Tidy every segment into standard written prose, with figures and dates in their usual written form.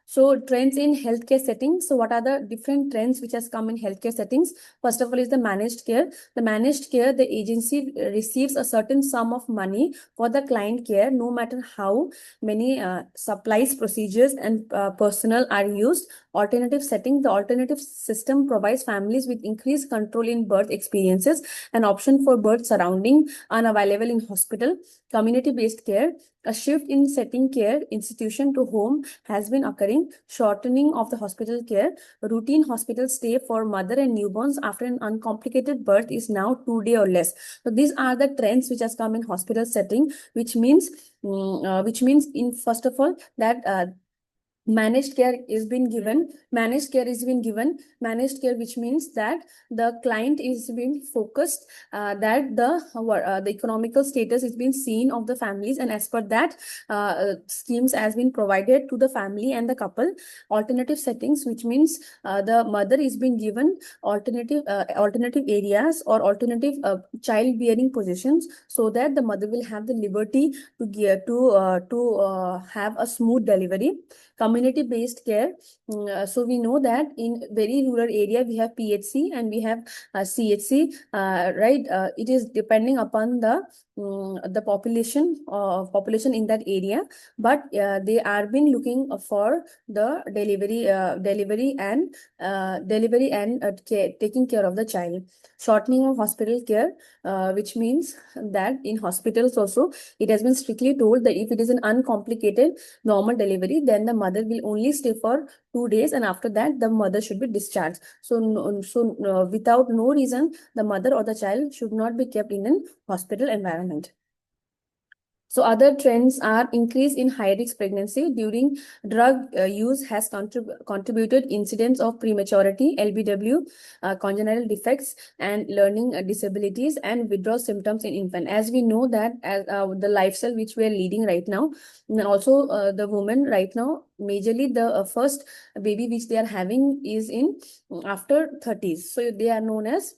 So trends in healthcare settings. So what are the different trends which has come in healthcare settings? First of all is the managed care. The managed care, the agency receives a certain sum of money for the client care, no matter how many supplies, procedures, and personnel are used. Alternative setting. The alternative system provides families with increased control in birth experiences, an option for birth surrounding unavailable in hospital. Community-based care. A shift in setting care institution to home has been occurring. Shortening of the hospital care. Routine hospital stay for mother and newborns after an uncomplicated birth is now 2 days or less. So these are the trends which has come in hospital setting, which means in first of all that managed care is being given. Managed care which means that the client is being focused, that the economical status is being seen of the families, and as per that schemes has been provided to the family and the couple. Alternative settings, which means the mother is being given alternative areas or alternative childbearing positions, so that the mother will have the liberty to have a smooth delivery. Community-based care. So we know that in very rural area we have PHC and we have CHC, right? It is depending upon the population in that area, but they are been looking for the delivery and taking care of the child. Shortening of hospital care, which means that in hospitals also it has been strictly told that if it is an uncomplicated normal delivery, then the mother will only stay for 2 days, and after that the mother should be discharged. So without no reason, the mother or the child should not be kept in an hospital environment. So other trends are increase in high risk pregnancy during drug use has contributed incidence of prematurity, LBW, congenital defects, and learning disabilities and withdrawal symptoms in infant. As we know that as the lifestyle which we are leading right now, and also the women right now, majorly the first baby which they are having is in after 30s. So they are known as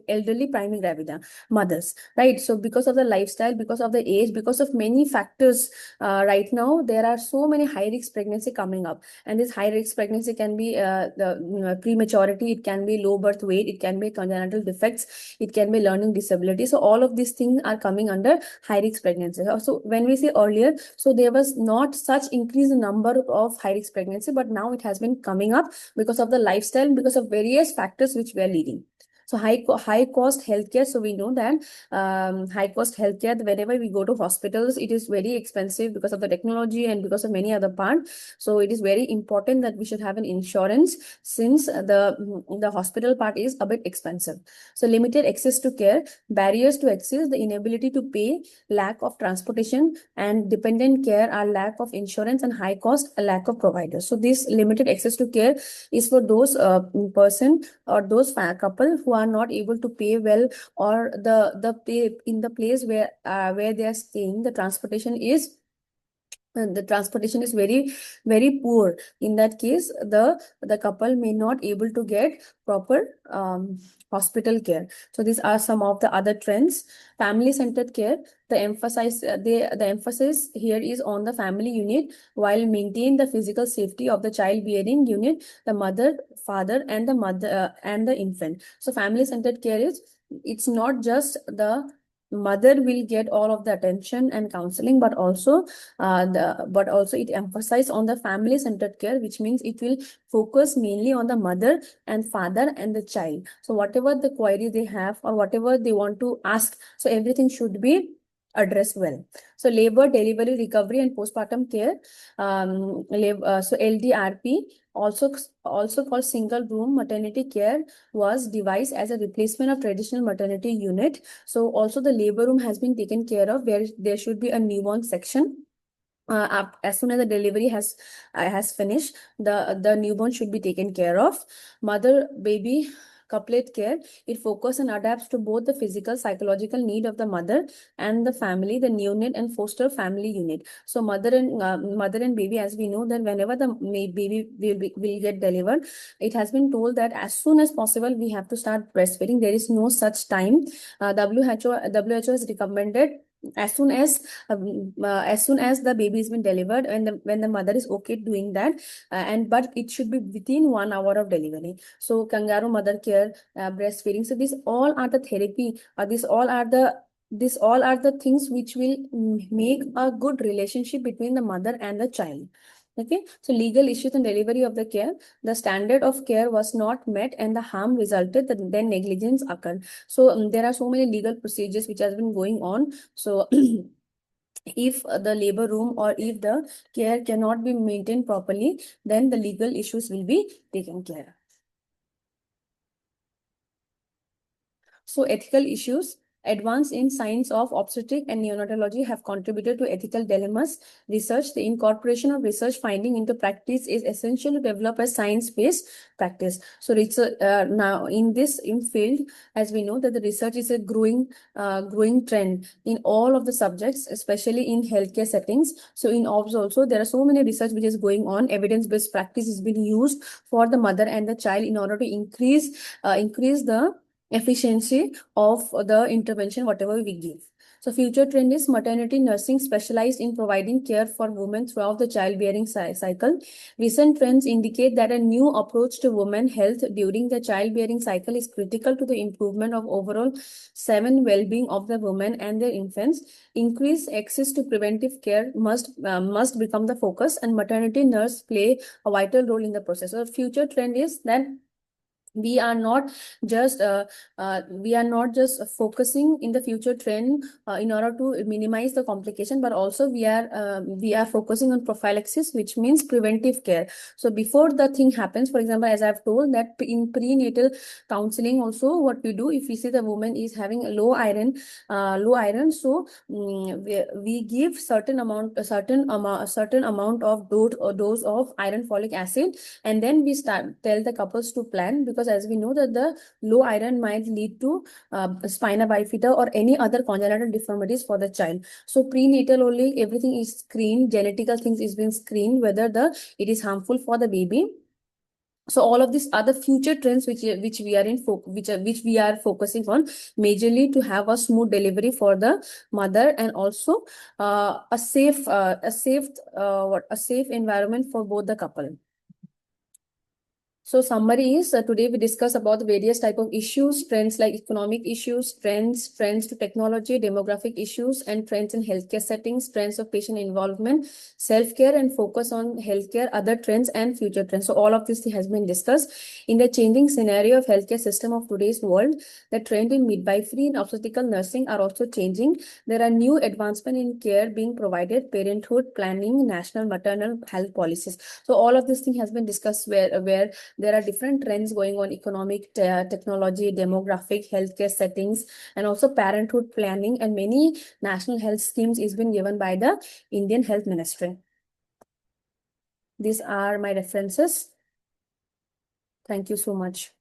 elderly primary gravida mothers, right? So because of the lifestyle, because of the age, because of many factors, right now there are so many high risk pregnancy coming up, and this high risk pregnancy can be the prematurity, it can be low birth weight, it can be congenital defects, it can be learning disability. So all of these things are coming under high risk pregnancy. So when we say earlier, so there was not such increased number of high risk pregnancy, but now it has been coming up because of the lifestyle, because of various factors which we are leading. So high cost healthcare. So we know that high cost healthcare, whenever we go to hospitals, it is very expensive because of the technology and because of many other parts. So it is very important that we should have an insurance, since the hospital part is a bit expensive. So limited access to care, barriers to access, the inability to pay, lack of transportation and dependent care, are lack of insurance, and high cost, a lack of providers. So this limited access to care is for those person or those couple who are not able to pay well, or the pay in the place where they are staying, the transportation is very very poor. In that case, the couple may not able to get proper hospital care. So these are some of the other trends. Family centered care, the emphasis here is on the family unit, while maintain the physical safety of the childbearing unit, the mother, father, and the infant. So family centered care is, it's not just the mother will get all of the attention and counseling, but also it emphasizes on the family centered care, which means it will focus mainly on the mother and father and the child. So whatever the query they have or whatever they want to ask, so everything should be addressed well. So labor, delivery, recovery, and postpartum care, so LDRP, also called single room maternity care, was devised as a replacement of traditional maternity unit. So also the labor room has been taken care of, where there should be a newborn section. As soon as the delivery has finished, the newborn should be taken care of. Mother baby couplet care, it focuses and adapts to both the physical psychological need of the mother and the family, the neonate and foster family unit. So mother and baby, as we know that whenever the baby will get delivered, it has been told that as soon as possible we have to start breastfeeding. There is no such time. WHO has recommended as soon as the baby has been delivered, and when the mother is okay doing that, and but it should be within 1 hour of delivery. So kangaroo mother care, breastfeeding, so these all are the therapy, these all are the things which will make a good relationship between the mother and the child. Okay, so legal issues and delivery of the care. The standard of care was not met and the harm resulted, then negligence occurred. So there are so many legal procedures which has been going on. So if the labor room or if the care cannot be maintained properly, then the legal issues will be taken care of. So ethical issues. Advance in science of obstetric and neonatology have contributed to ethical dilemmas. Research, the incorporation of research finding into practice is essential to develop a science-based practice. So research, now in this field, as we know that the research is a growing trend in all of the subjects, especially in healthcare settings. So in OBS also, there are so many research which is going on. Evidence-based practice is being used for the mother and the child in order to increase the efficiency of the intervention, whatever we give. So future trend is maternity nursing specialized in providing care for women throughout the childbearing cycle. Recent trends indicate that a new approach to women health during the childbearing cycle is critical to the improvement of overall well-being of the women and their infants. Increased access to preventive care must become the focus, and maternity nurse play a vital role in the process. So future trend is that we are not just focusing in the future trend in order to minimize the complication, but also we are focusing on prophylaxis, which means preventive care. So before the thing happens, for example, as I've told that in prenatal counseling also, what we do, if we see the woman is having low iron, so we give certain amount of dose of iron folic acid, and then we tell the couples to plan, because as we know that the low iron might lead to spina bifida or any other congenital deformities for the child. So prenatal only everything is screened, genetical things is being screened whether it is harmful for the baby. So all of these are the future trends which we are which we are focusing on majorly to have a smooth delivery for the mother, and also a safe environment for both the couple. So summary is, today we discuss about the various type of issues, trends like economic issues, trends to technology, demographic issues, and trends in healthcare settings, trends of patient involvement, self-care and focus on healthcare, other trends and future trends. So all of this has been discussed. In the changing scenario of healthcare system of today's world, the trend in midwifery and obstetrical nursing are also changing. There are new advancement in care being provided, parenthood planning, national maternal health policies. So all of this thing has been discussed where there are different trends going on: economic, technology, demographic, healthcare settings, and also parenthood planning, and many national health schemes is been given by the Indian Health Ministry. These are my references. Thank you so much.